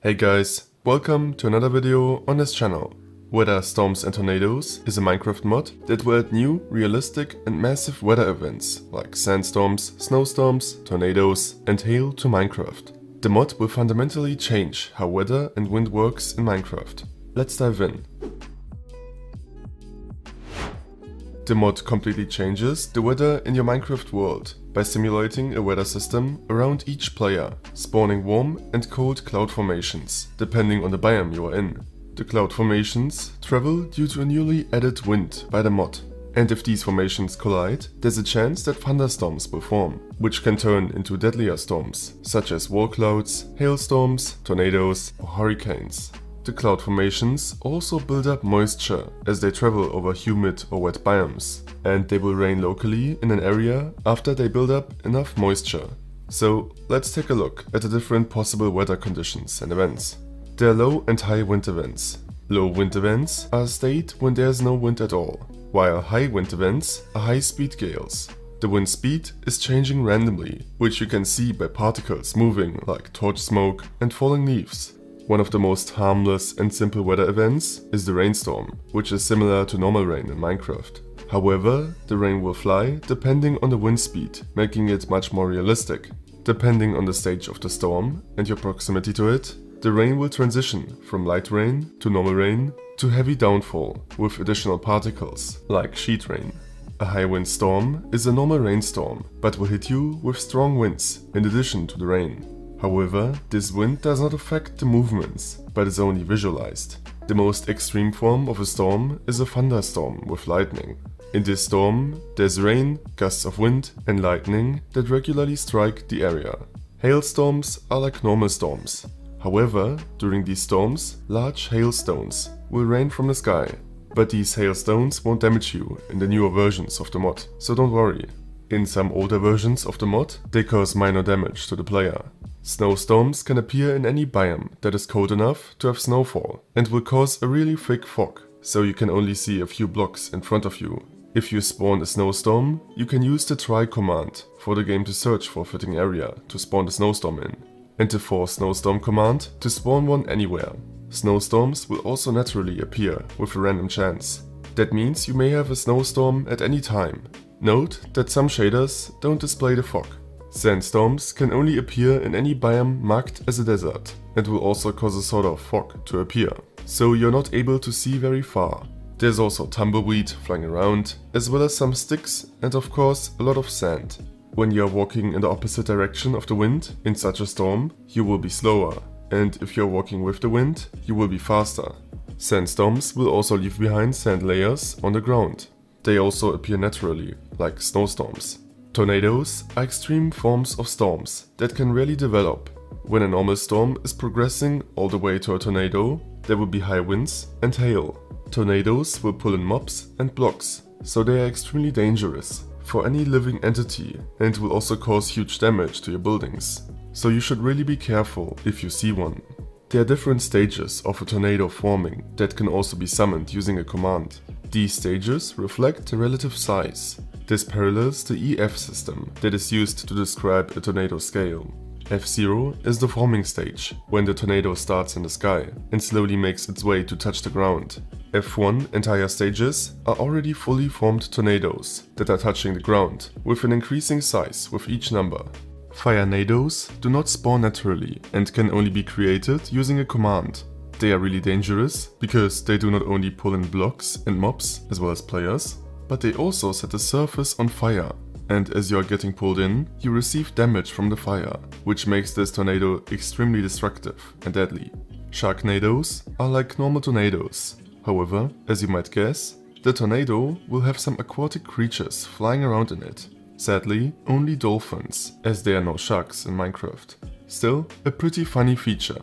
Hey guys, welcome to another video on this channel. Weather Storms and Tornadoes is a Minecraft mod that will add new, realistic and massive weather events like sandstorms, snowstorms, tornadoes and hail to Minecraft. The mod will fundamentally change how weather and wind works in Minecraft. Let's dive in. The mod completely changes the weather in your Minecraft world by simulating a weather system around each player, spawning warm and cold cloud formations, depending on the biome you are in. The cloud formations travel due to a newly added wind by the mod, and if these formations collide, there's a chance that thunderstorms will form, which can turn into deadlier storms, such as wall clouds, hailstorms, tornadoes or hurricanes. The cloud formations also build up moisture as they travel over humid or wet biomes, and they will rain locally in an area after they build up enough moisture. So let's take a look at the different possible weather conditions and events. There are low and high wind events. Low wind events are a state when there is no wind at all, while high wind events are high speed gales. The wind speed is changing randomly, which you can see by particles moving like torch smoke and falling leaves. One of the most harmless and simple weather events is the rainstorm, which is similar to normal rain in Minecraft. However, the rain will fly depending on the wind speed, making it much more realistic. Depending on the stage of the storm and your proximity to it, the rain will transition from light rain to normal rain to heavy downfall with additional particles, like sheet rain. A high wind storm is a normal rainstorm, but will hit you with strong winds in addition to the rain. However, this wind does not affect the movements, but is only visualized. The most extreme form of a storm is a thunderstorm with lightning. In this storm, there's rain, gusts of wind and lightning that regularly strike the area. Hailstorms are like normal storms. However, during these storms, large hailstones will rain from the sky. But these hailstones won't damage you in the newer versions of the mod, so don't worry. In some older versions of the mod, they cause minor damage to the player. Snowstorms can appear in any biome that is cold enough to have snowfall and will cause a really thick fog, so you can only see a few blocks in front of you. If you spawn a snowstorm, you can use the try command for the game to search for a fitting area to spawn the snowstorm in, and the force snowstorm command to spawn one anywhere. Snowstorms will also naturally appear with a random chance. That means you may have a snowstorm at any time. Note that some shaders don't display the fog. Sandstorms can only appear in any biome marked as a desert and will also cause a sort of fog to appear, so you're not able to see very far. There's also tumbleweed flying around, as well as some sticks and of course a lot of sand. When you're walking in the opposite direction of the wind in such a storm, you will be slower, and if you're walking with the wind, you will be faster. Sandstorms will also leave behind sand layers on the ground. They also appear naturally, like snowstorms. Tornadoes are extreme forms of storms that can rarely develop. When a normal storm is progressing all the way to a tornado, there will be high winds and hail. Tornadoes will pull in mobs and blocks, so they are extremely dangerous for any living entity and will also cause huge damage to your buildings. So you should really be careful if you see one. There are different stages of a tornado forming that can also be summoned using a command. These stages reflect the relative size. This parallels the EF system that is used to describe a tornado scale. F0 is the forming stage, when the tornado starts in the sky and slowly makes its way to touch the ground. F1 and higher stages are already fully formed tornadoes that are touching the ground, with an increasing size with each number. Firenados do not spawn naturally and can only be created using a command. They are really dangerous because they do not only pull in blocks and mobs as well as players, but they also set the surface on fire, and as you are getting pulled in, you receive damage from the fire, which makes this tornado extremely destructive and deadly. Sharknados are like normal tornadoes. However, as you might guess, the tornado will have some aquatic creatures flying around in it. Sadly, only dolphins, as there are no sharks in Minecraft. Still, a pretty funny feature.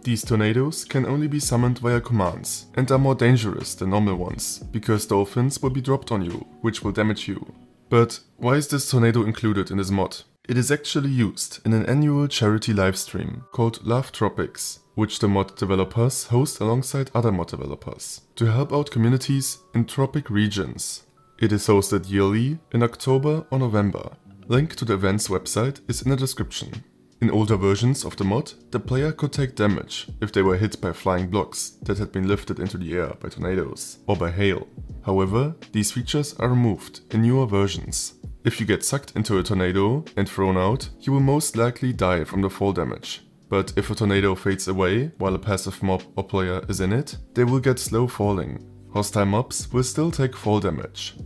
These tornadoes can only be summoned via commands and are more dangerous than normal ones, because dolphins will be dropped on you, which will damage you. But why is this tornado included in this mod? It is actually used in an annual charity livestream called Love Tropics, which the mod developers host alongside other mod developers, to help out communities in tropic regions. It is hosted yearly in October or November. Link to the event's website is in the description. In older versions of the mod, the player could take damage if they were hit by flying blocks that had been lifted into the air by tornadoes or by hail. However, these features are removed in newer versions. If you get sucked into a tornado and thrown out, you will most likely die from the fall damage. But if a tornado fades away while a passive mob or player is in it, they will get slow falling. Hostile mobs will still take fall damage.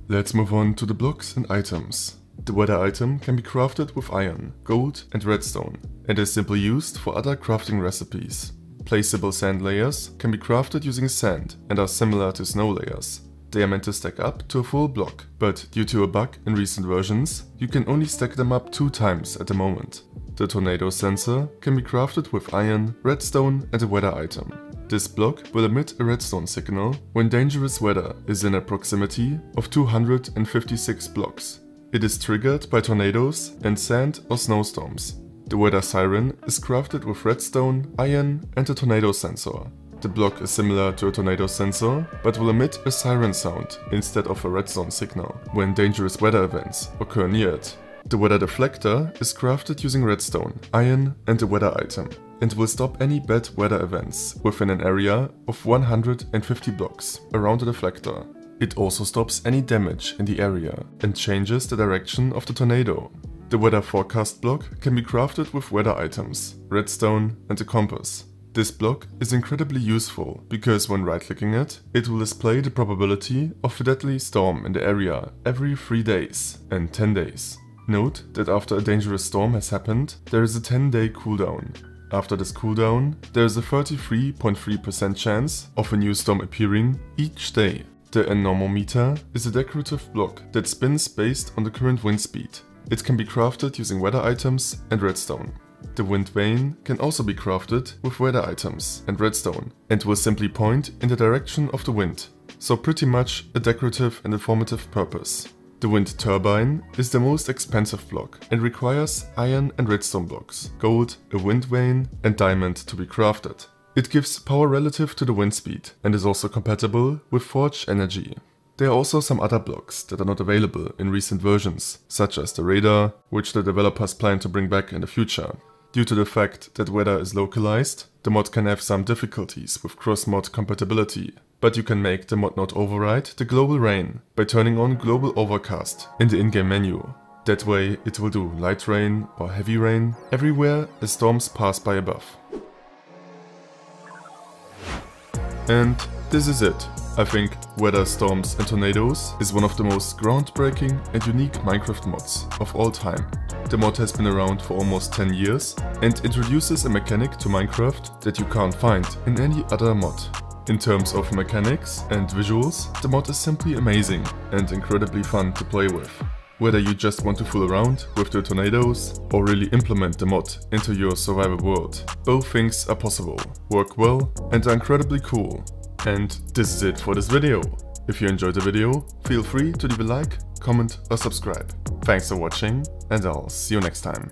Let's move on to the blocks and items. The weather item can be crafted with iron, gold and redstone, and is simply used for other crafting recipes. Placeable sand layers can be crafted using sand and are similar to snow layers. They are meant to stack up to a full block, but due to a bug in recent versions, you can only stack them up 2 times at the moment. The tornado sensor can be crafted with iron, redstone and a weather item. This block will emit a redstone signal when dangerous weather is in a proximity of 256 blocks. It is triggered by tornadoes and sand or snowstorms. The weather siren is crafted with redstone, iron and a tornado sensor. The block is similar to a tornado sensor, but will emit a siren sound instead of a redstone signal when dangerous weather events occur near it. The weather deflector is crafted using redstone, iron and a weather item, and will stop any bad weather events within an area of 150 blocks around the deflector. It also stops any damage in the area and changes the direction of the tornado. The weather forecast block can be crafted with weather items, redstone and a compass. This block is incredibly useful because when right-clicking it, it will display the probability of a deadly storm in the area every 3 days and 10 days. Note that after a dangerous storm has happened, there is a 10-day cooldown. After this cooldown, there is a 33.3% chance of a new storm appearing each day. The anemometer is a decorative block that spins based on the current wind speed. It can be crafted using weather items and redstone. The wind vane can also be crafted with weather items and redstone and will simply point in the direction of the wind, so pretty much a decorative and informative purpose. The wind turbine is the most expensive block and requires iron and redstone blocks, gold, a wind vane and diamond to be crafted. It gives power relative to the wind speed and is also compatible with forge energy. There are also some other blocks that are not available in recent versions, such as the radar, which the developers plan to bring back in the future. Due to the fact that weather is localized, the mod can have some difficulties with cross-mod compatibility, but you can make the mod not override the global rain by turning on global overcast in the in-game menu. That way it will do light rain or heavy rain everywhere as storms pass by above. And this is it. I think Weather, Storms and Tornadoes is one of the most groundbreaking and unique Minecraft mods of all time. The mod has been around for almost 10 years and introduces a mechanic to Minecraft that you can't find in any other mod. In terms of mechanics and visuals, the mod is simply amazing and incredibly fun to play with. Whether you just want to fool around with the tornadoes or really implement the mod into your survival world, both things are possible, work well and are incredibly cool. And this is it for this video. If you enjoyed the video, feel free to leave a like, comment or subscribe. Thanks for watching and I'll see you next time.